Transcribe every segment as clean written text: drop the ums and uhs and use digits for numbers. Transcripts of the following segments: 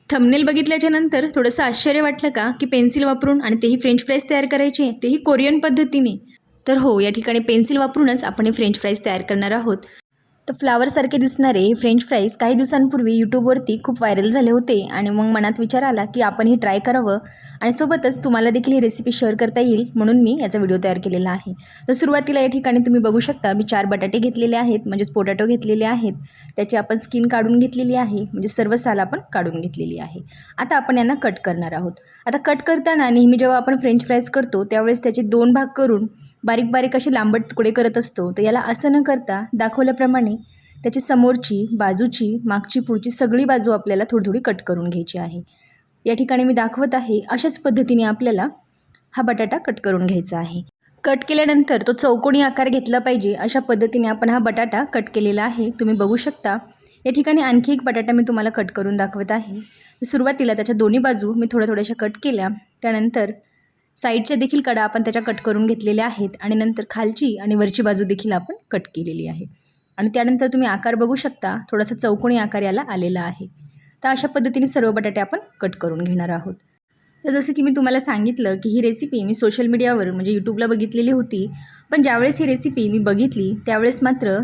Thumbnail बघितल्याच्या नंतर थोडंसं आश्चर्य वाटलं का की पेन्सिल वापरून आणि तेही फ्रेंच फ्राईज तयार करायचे, तेही कोरियन पद्धतीने? तर हो, या ठिकाणी पेन्सिल वापरूनच आपण हे फ्रेंच फ्राईज तयार करणार आहोत. तर फ्लावरसारखे दिसणारे हे फ्रेंच फ्राईज काही दिवसांपूर्वी यूट्यूबवरती खूप व्हायरल झाले होते आणि मग मनात विचार आला की आपण हे ट्राय करावं आणि सोबतच तुम्हाला देखील ही रेसिपी शेअर करता येईल म्हणून मी याचा व्हिडिओ तयार केलेला आहे. तर सुरुवातीला या ठिकाणी तुम्ही बघू शकता मी 4 बटाटे घेतलेले आहेत, म्हणजेच पोटॅटो घेतलेले आहेत. त्याची आपण स्किन काढून घेतलेली आहे, म्हणजे सर्व साल आपण काढून घेतलेली आहे. आता आपण यांना कट करणार आहोत. आता कट करताना नेहमी जेव्हा आपण फ्रेंच फ्राईज करतो त्यावेळेस त्याचे 2 भाग करून बारीक बारीक असे लांबट तुकडे करत असतो. तर याला असं न करता दाखवल्याप्रमाणे त्याची समोरची, बाजूची, मागची, पुढची सगळी बाजू आपल्याला थोडी थोडी कट करून घ्यायची आहे. या ठिकाणी मी दाखवत आहे अशाच पद्धतीने आपल्याला हा बटाटा कट करून घ्यायचा आहे. कट केल्यानंतर तो चौकोनी आकार घेतला पाहिजे अशा पद्धतीने आपण हा बटाटा कट केलेला आहे. तुम्ही बघू शकता. या ठिकाणी आणखी एक बटाटा मी तुम्हाला कट करून दाखवत आहे. सुरुवातीला त्याच्या दोन्ही बाजू मी थोड्याशा कट केल्या. त्यानंतर साईडच्या देखील कडा आपण त्याच्या कट करून घेतलेल्या आहेत आणि नंतर खालची आणि वरची बाजू देखील आपण कट केलेली आहे. आणि त्यानंतर तुम्ही आकार बघू शकता, थोडासा चौकोनी आकार याला आलेला आहे. तर अशा पद्धतीने सर्व बटाटे आपण कट करून घेणार आहोत. तर जसं की मी तुम्हाला सांगितलं की ही रेसिपी मी सोशल मीडियावर म्हणजे यूट्यूबला बघितलेली होती. पण ज्यावेळेस ही रेसिपी मी बघितली त्यावेळेस मात्र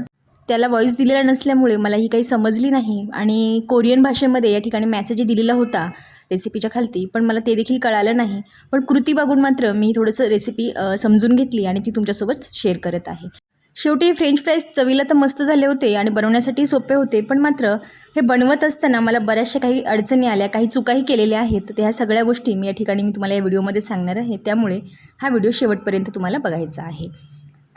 त्याला व्हॉईस दिलेला नसल्यामुळे मला ही काही समजली नाही आणि कोरियन भाषेमध्ये या ठिकाणी मेसेज दिलेला होता रेसिपीच्या खालती, पण मला ते देखील कळालं नाही. पण कृती बघून मात्र मी थोडंसं रेसिपी समजून घेतली आणि ती तुमच्यासोबत शेअर करत आहे. शेवटी फ्रेंच फ्राईज चवीला तर मस्त झाले होते आणि बनवण्यासाठी सोपे होते, पण मात्र हे बनवत असताना मला बऱ्याचशा काही अडचणी आल्या, काही चुकाही केलेल्या आहेत. तर ह्या सगळ्या गोष्टी मी या ठिकाणी मी तुम्हाला या व्हिडिओमध्ये सांगणार आहे. त्यामुळे हा व्हिडिओ शेवटपर्यंत तुम्हाला बघायचा आहे.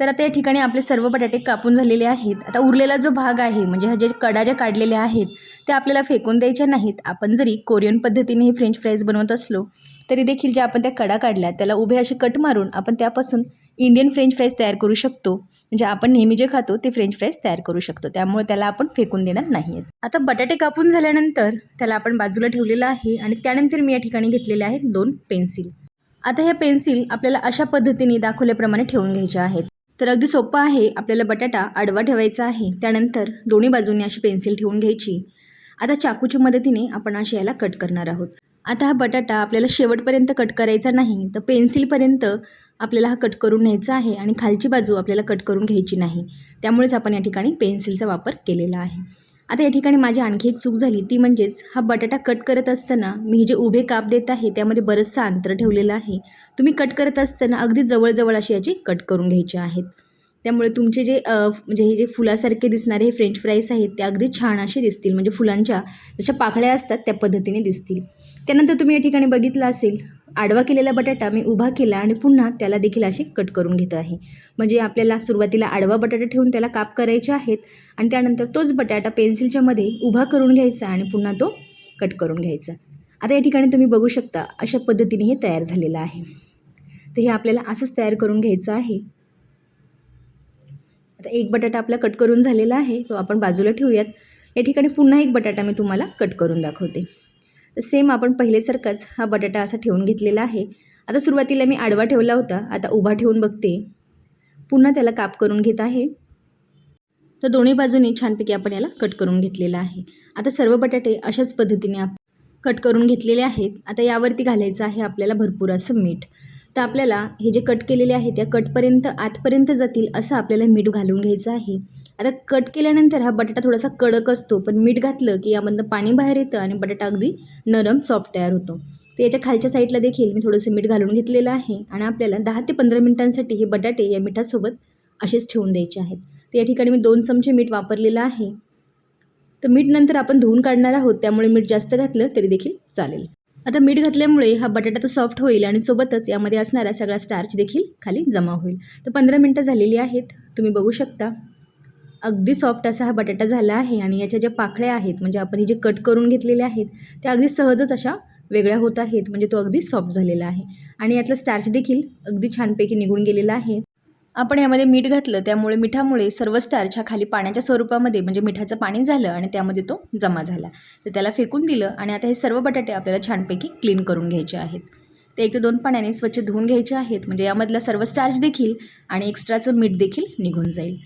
तर आता या ठिकाणी आपले सर्व बटाटे कापून झालेले आहेत. आता उरलेला जो भाग आहे म्हणजे ह्या कडा ज्या काढलेल्या आहेत त्या आपल्याला फेकून द्यायच्या नाहीत. आपण जरी कोरियन पद्धतीने हे फ्रेंच फ्राईज बनवत असलो तरी देखील ज्या आपण त्या कडा काढल्या त्याला उभे असे कट मारून आपण त्यापासून इंडियन फ्रेंच फ्राईज तयार करू शकतो. म्हणजे आपण नेहमी जे खातो ते फ्रेंच फ्राईज तयार करू शकतो. त्यामुळे त्याला आपण फेकून देणार नाही आहेत. आता बटाटे कापून झाल्यानंतर त्याला आपण बाजूला ठेवलेलं आहे आणि त्यानंतर मी या ठिकाणी घेतलेले आहेत 2 पेन्सिल. आता ह्या पेन्सिल आपल्याला अशा पद्धतीने दाखवल्याप्रमाणे ठेवून घ्यायच्या आहेत. तर अगदी सोपं आहे. आपल्याला बटाटा आडवा ठेवायचा आहे. त्यानंतर दोन्ही बाजूंनी अशी पेन्सिल ठेवून घ्यायची. आता चाकूच्या मदतीने आपण अशी याला कट करणार आहोत. आता हा बटाटा आपल्याला शेवटपर्यंत कट करायचा नाही, तर पेन्सिलपर्यंत आपल्याला हा कट करून न्यायचा आहे आणि खालची बाजू आपल्याला कट करून घ्यायची नाही. त्यामुळेच आपण या ठिकाणी पेन्सिलचा वापर केलेला आहे. आता या ठिकाणी माझी आणखी एक चूक झाली, ती म्हणजेच हा बटाटा कट करत असताना मी जे उभे काप देत आहे त्यामध्ये बरंचसं अंतर ठेवलेलं आहे. तुम्ही कट करत असताना अगदी जवळजवळ अशी याची कट करून घ्यायची आहेत. त्यामुळे तुमचे जे म्हणजे हे जे फुलासारखे दिसणारे हे फ्रेंच फ्राईज आहेत ते अगदी छान असे दिसतील. म्हणजे फुलांच्या जशा पाकळ्या असतात त्या पद्धतीने दिसतील. त्यानंतर तुम्ही या ठिकाणी बघितलं असेल, आडवा केलेला बटाटा मी उभा केला आणि पुन्हा त्याला देखील असे कट करून घेत आहे. म्हणजे आपल्याला सुरुवातीला आडवा बटाटा ठेवून त्याला काप करायचे आहेत आणि त्यानंतर तोच बटाटा पेन्सिलच्या मध्ये उभा करून घ्यायचा आणि पुन्हा तो कट करून घ्यायचा. आता या ठिकाणी तुम्ही बघू शकता अशा पद्धतीने हे तयार झालेलं आहे. तर हे आपल्याला असंच तयार करून घ्यायचं आहे. आता एक बटाटा आपला कट करून झालेला आहे, तो आपण बाजूला ठेवूयात. या ठिकाणी पुन्हा एक बटाटा मी तुम्हाला कट करून दाखवते. तर सेम आपण पहिलेसारखाच हा बटाटा असा ठेवून घेतलेला आहे. आता सुरुवातीला मी आडवा ठेवला होता, आता उभा ठेवून बघते. पुन्हा त्याला काप करून घेत आहे. तर दोन्ही बाजूनी छानपैकी आपण याला कट करून घेतलेला आहे. आता सर्व बटाटे अशाच पद्धतीने कट करून घेतलेले आहेत. आता यावरती घालायचं आहे आपल्याला भरपूर असं मीठ. तर आपल्याला हे जे कट केलेले आहे त्या कटपर्यंत आतपर्यंत जातील असं आपल्याला मीठ घालून घ्यायचं आहे. आता कट केल्यानंतर हा बटाटा थोडासा कडक असतो, पण मीठ घातलं की यामधनं पाणी बाहेर येतं आणि बटाटा अगदी नरम सॉफ्ट तयार होतो. तर याच्या खालच्या साईडला देखील मी थोडंसं मीठ घालून घेतलेलं आहे आणि आपल्याला 10 ते 15 मिनिटांसाठी हे बटाटे या मिठासोबत असेच ठेवून द्यायचे आहेत. तर या ठिकाणी मी 2 चमचे मीठ वापरलेलं आहे. तर मीठ नंतर आपण धुवून काढणार आहोत, त्यामुळे मीठ जास्त घातलं तरी देखील चालेल. आता मीठ घातल्यामुळे हा बटाटा तर सॉफ्ट होईल आणि सोबतच यामध्ये असणारा सगळा स्टार्च देखील खाली जमा होईल. तर 15 मिनटं झालेली आहेत. तुम्ही बघू शकता अगदी सॉफ्ट असा हा बटाटा झाला आहे आणि याच्या ज्या पाकळ्या आहेत म्हणजे आपण हे जे कट करून घेतलेले आहेत त्या अगदी सहजच अशा वेगळ्या होत आहेत. म्हणजे तो अगदी सॉफ्ट झालेला आहे आणि यातलं स्टार्च देखील अगदी छानपैकी निघून गेलेला आहे. आपण यामध्ये मीठ घातलं त्यामुळे मिठामुळे सर्व स्टार्च हा खाली पाण्याच्या स्वरूपामध्ये म्हणजे मिठाचं पाणी झालं आणि त्यामध्ये तो जमा झाला. तर त्याला फेकून दिलं आणि आता हे सर्व बटाटे आपल्याला छानपैकी क्लीन करून घ्यायचे आहेत. ते 1 ते 2 पाण्याने स्वच्छ धुवून घ्यायचे आहेत. म्हणजे यामधला सर्व स्टार्च देखील आणि एक्स्ट्राचं मीठ देखील निघून जाईल.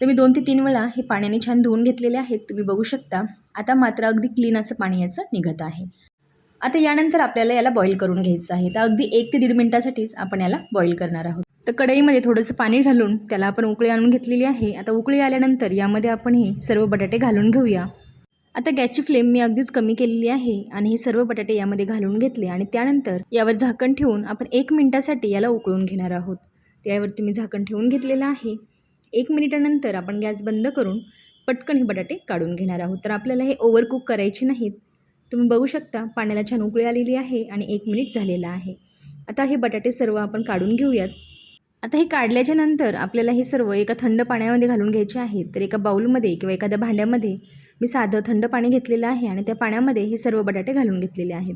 तर मी 2 ते 3 वेळा हे पाण्याने छान धुवून घेतलेले आहेत. तुम्ही बघू शकता. आता मात्र अगदी क्लीन असं पाणी याचं निघत आहे. आता यानंतर आपल्याला याला बॉईल करून घ्यायचं आहे. तर अगदी 1 ते 1.5 मिनिटासाठीच आपण याला बॉईल करणार आहोत. तर कढईमध्ये थोडंसं पाणी घालून त्याला आपण उकळी आणून घेतलेली आहे. आता उकळी आल्यानंतर यामध्ये आपण हे सर्व बटाटे घालून घेऊया. आता गॅसची फ्लेम मी अगदीच कमी केलेली आहे आणि हे सर्व बटाटे यामध्ये घालून घेतले आणि त्यानंतर यावर झाकण ठेवून आपण 1 मिनिटासाठी याला उकळून घेणार आहोत. त्यावरती मी झाकण ठेवून घेतलेलं आहे. 1 मिनिटानंतर आपण गॅस बंद करून पटकन हे बटाटे काढून घेणार आहोत. तर आपल्याला हे ओव्हरकुक करायचे नाहीत. तुम्ही बघू शकता पाण्याला छान उकळी आलेली आहे आणि 1 मिनिट झालेला आहे. आता हे बटाटे सर्व आपण काढून घेऊयात. आता हे काढल्याच्या नंतर आपल्याला हे सर्व एका थंड पाण्यामध्ये घालून घ्यायचे आहेत. तर एका बाउलमध्ये किंवा एखाद्या भांड्यामध्ये मी साधं थंड पाणी घेतलेलं आहे आणि त्या पाण्यामध्ये हे सर्व बटाटे घालून घेतलेले आहेत.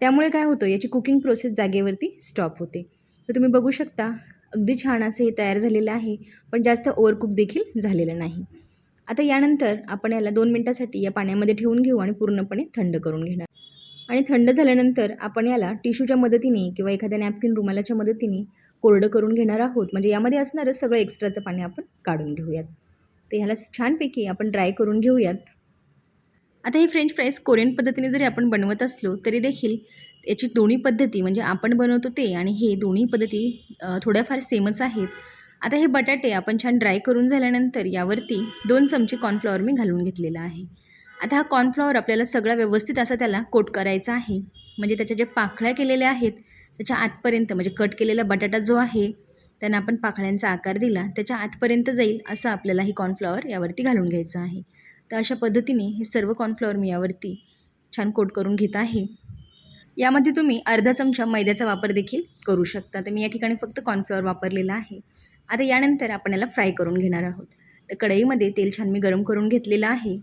त्यामुळे काय होतं, याची कुकिंग प्रोसेस जागेवरती स्टॉप होते. तर तुम्ही बघू शकता अगदी छान असं हे तयार झालेलं आहे, पण जास्त ओव्हरकुक देखील झालेलं नाही. आता यानंतर आपण याला 2 मिनिटासाठी या पाण्यामध्ये ठेवून घेऊ आणि पूर्णपणे थंड करून घेणार. आणि थंड झाल्यानंतर आपण याला टिश्यूच्या मदतीने किंवा एखाद्या नॅपकिन रुमालाच्या मदतीने कोरडं करून घेणार आहोत. म्हणजे यामध्ये असणारं सगळं एक्स्ट्राचं पाणी आपण काढून घेऊयात. तर ह्याला छानपैकी आपण ड्राय करून घेऊयात. आता हे फ्रेंच फ्राईज कोरियन पद्धतीने जरी आपण बनवत असलो तरी देखील याची दोन्ही पद्धती म्हणजे आपण बनवतो ते आणि हे दोन्ही पद्धती थोड्याफार सेमच आहेत. आता हे बटाटे आपण छान ड्राय करून झाल्यानंतर यावरती 2 चमचे कॉर्नफ्लॉवर मी घालून घेतलेला आहे. आता हा कॉर्नफ्लॉवर आपल्याला सगळा व्यवस्थित असा त्याला कोट करायचा आहे. म्हणजे त्याच्या ज्या पाकळ्या केलेल्या आहेत त्याच्या आतपर्यंत, म्हणजे कट केलेला बटाटा जो आहे त्यांना आपण पाकळ्यांचा आकार दिला त्याच्या आतपर्यंत जाईल असं आपल्याला हे कॉर्नफ्लॉवर यावरती घालून घ्यायचं आहे. तर अशा पद्धतीने हे सर्व कॉर्नफ्लॉवर मी यावरती छान कोट करून घेत आहे. यामध्ये तुम्ही अर्धा चमचा मैद्याचा वापर देखील करू शकता. तर मी या ठिकाणी फक्त कॉर्नफ्लॉवर वापरलेला आहे. आता यानंतर आपण याला फ्राय करून घेणार आहोत. तर कढईमध्ये तेल छान मी गरम करून घेतलेलं आहे.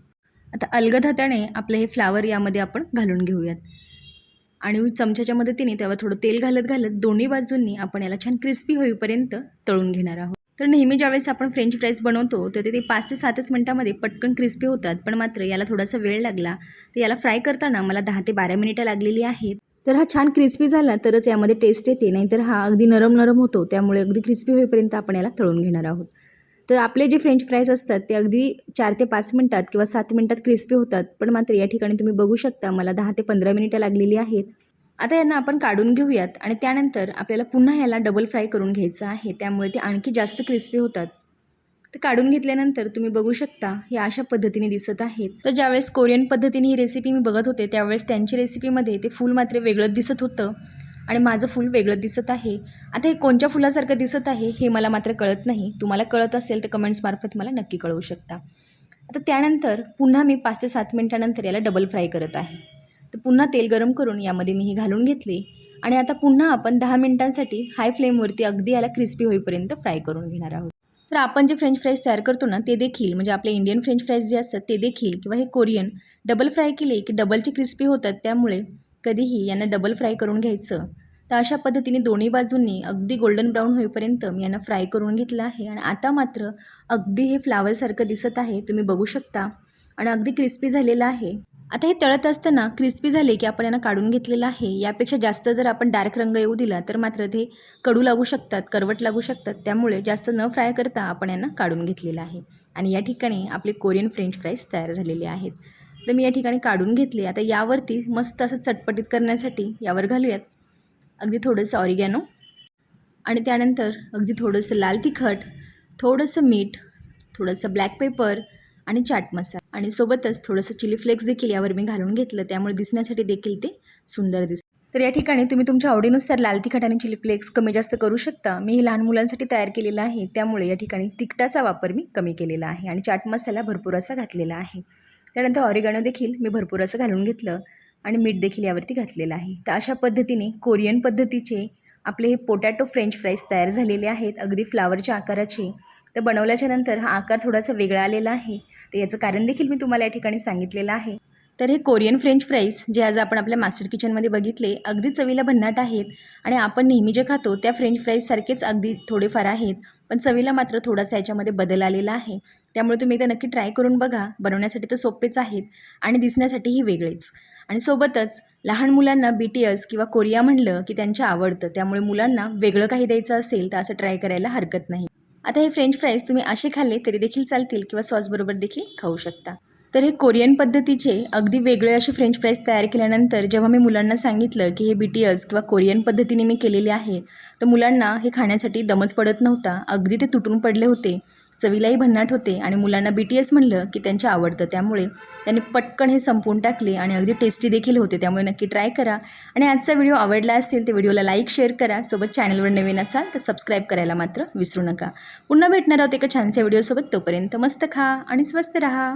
आता अलगद हाताने आपलं हे फ्लावर यामध्ये आपण घालून घेऊयात आणि चमच्याच्या मदतीने त्यावर थोडं तेल घालत घालत दोन्ही बाजूंनी आपण याला छान क्रिस्पी होईपर्यंत तळून घेणार आहोत. तर नेहमी ज्यावेळेस आपण फ्रेंच फ्राईज बनवतो तर ते 5 ते 7च मिनिटामध्ये पटकन क्रिस्पी होतात, पण मात्र याला थोडासा वेळ लागला. तर याला फ्राय करताना मला 10 ते 12 मिनिटं लागलेली आहेत. तर हा छान क्रिस्पी झाला तरच यामध्ये टेस्ट येते, नाहीतर हा अगदी नरम नरम होतो. त्यामुळे अगदी क्रिस्पी होईपर्यंत आपण याला तळून घेणार आहोत. तर आपले जे फ्रेंच फ्राईज असतात ते अगदी 4 ते 5 मिनिटात किंवा 7 मिनिटात क्रिस्पी होतात, पण मात्र या ठिकाणी तुम्ही बघू शकता मला 10 ते 15 मिनिटं लागलेली आहेत. आता यांना आपण काढून घेऊयात आणि त्यानंतर आपल्याला पुन्हा याला डबल फ्राय करून घ्यायचं आहे. त्यामुळे ते आणखी जास्त क्रिस्पी होतात. तर काढून घेतल्यानंतर तुम्ही बघू शकता हे अशा पद्धतीने दिसत आहेत. तर ज्यावेळेस कोरियन पद्धतीने ही रेसिपी मी बघत होते त्यावेळेस त्यांची रेसिपीमध्ये ते फूल मात्र वेगळंच दिसत होतं आणि माझं फूल वेगळं दिसत आहे. आता हे कोणत्या फुलासारखं दिसत आहे हे मला मात्र कळत नाही. तुम्हाला कळत असेल तर कमेंट्समार्फत मला नक्की कळवू शकता. आता त्यानंतर पुन्हा मी 5 ते 7 मिनिटानंतर याला डबल फ्राय करत आहे. तर पुन्हा तेल गरम करून यामध्ये मी हे घालून घेतले आणि आता पुन्हा आपण 10 मिनिटांसाठी हाय फ्लेमवरती अगदी याला क्रिस्पी होईपर्यंत फ्राय करून घेणार आहोत. तर आपण जे फ्रेंच फ्राईज तयार करतो ना ते देखील, म्हणजे आपले इंडियन फ्रेंच फ्राईज जे असतात ते देखील किंवा हे कोरियन डबल फ्राय केले की डबलचे क्रिस्पी होतात. त्यामुळे कधीही यांना डबल फ्राय करून घ्यायचं. तर अशा पद्धतीने दोन्ही बाजूंनी अगदी गोल्डन ब्राऊन होईपर्यंत मी यांना फ्राय करून घेतलं आहे आणि आता मात्र अगदी हे फ्लावरसारखं दिसत आहे, तुम्ही बघू शकता, आणि अगदी क्रिस्पी झालेलं आहे. आता हे तळत असताना क्रिस्पी झाले की आपण यांना काढून घेतलेलं आहे. यापेक्षा जास्त जर आपण डार्क रंग येऊ दिला तर मात्र ते कडू लागू शकतात, करवट लागू शकतात. त्यामुळे जास्त न फ्राय करता आपण यांना काढून घेतलेलं आहे आणि या ठिकाणी आपले कोरियन फ्रेंच फ्राईज तयार झालेले आहेत. तर मी या ठिकाणी काढून घेतले. आता यावरती मस्त असं चटपटीत करण्यासाठी यावर घालूयात अगदी थोडंसं ऑरिगॅनो आणि त्यानंतर अगदी थोडंसं लाल तिखट, थोडंसं मीठ, थोडंसं ब्लॅक पेपर आणि चाट मसाला आणि सोबतच थोडंसं चिली फ्लेक्स देखील यावर मी घालून घेतलं. त्यामुळे दिसण्यासाठी देखील ते सुंदर दिसतं. तर या ठिकाणी तुम्ही तुमच्या आवडीनुसार लाल तिखट आणि चिली फ्लेक्स कमी जास्त करू शकता. मी हे लहान मुलांसाठी तयार केलेलं आहे, त्यामुळे या ठिकाणी तिखटाचा वापर मी कमी केलेला आहे आणि चाट मसाला भरपूर असा घातलेला आहे. त्यानंतर ऑरिगॅनो देखील मी भरपूर असं घालून घेतलं आणि मीठ देखील यावरती घातलेलं आहे. तर अशा पद्धतीने कोरियन पद्धतीचे आपले हे पोटॅटो फ्रेंच फ्राईज तयार झालेले आहेत, अगदी फ्लावरच्या आकाराचे. तर बनवल्याच्या नंतर हा आकार थोडासा वेगळा आलेला आहे. तर याचं कारण देखील मी तुम्हाला या ठिकाणी सांगितलेलं आहे. तर हे कोरियन फ्रेंच फ्राईज जे आज आपण आपल्या मास्टर किचनमध्ये बघितले अगदी चवीला भन्नाट आहेत आणि आपण नेहमी जे खातो त्या फ्रेंच फ्राईजसारखेच अगदी थोडेफार आहेत, पण चवीला मात्र थोडासा याच्यामध्ये बदल आलेला आहे. त्यामुळे तुम्ही ते नक्की ट्राय करून बघा. बनवण्यासाठी तर सोपेच आहेत आणि दिसण्यासाठीही वेगळेच. आणि सोबतच लहान मुलांना BTS किंवा कोरिया म्हणलं की त्यांच्या आवडतं, त्यामुळे मुलांना वेगळं काही द्यायचं असेल तर असं ट्राय करायला हरकत नाही. आता हे फ्रेंच फ्राईज तुम्ही असे खाल्ले तरी देखील चालतील किंवा सॉसबरोबर देखील खाऊ शकता. तर हे कोरियन पद्धतीचे अगदी वेगळे असे फ्रेंच फ्राईज तयार केल्यानंतर जेव्हा मी मुलांना सांगितलं की हे BTS किंवा कोरियन पद्धतीने मी केलेले आहेत, तर मुलांना हे खाण्यासाठी दमच पडत नव्हता. अगदी ते तुटून पडले होते, चवीलाही भन्नाट होते आणि मुलांना BTS म्हणलं की त्यांच्या आवडतं. त्यामुळे त्यांनी पटकन हे संपवून टाकले आणि अगदी टेस्टी देखील होते. त्यामुळे नक्की ट्राय करा आणि आजचा व्हिडिओ आवडला असेल तर व्हिडिओला लाईक शेअर करा. सोबत चॅनलवर नवीन असाल तर सबस्क्राईब करायला मात्र विसरू नका. पुन्हा भेटणार आहोत एका छानशा व्हिडिओसोबत. तोपर्यंत मस्त खा आणि स्वस्त राहा.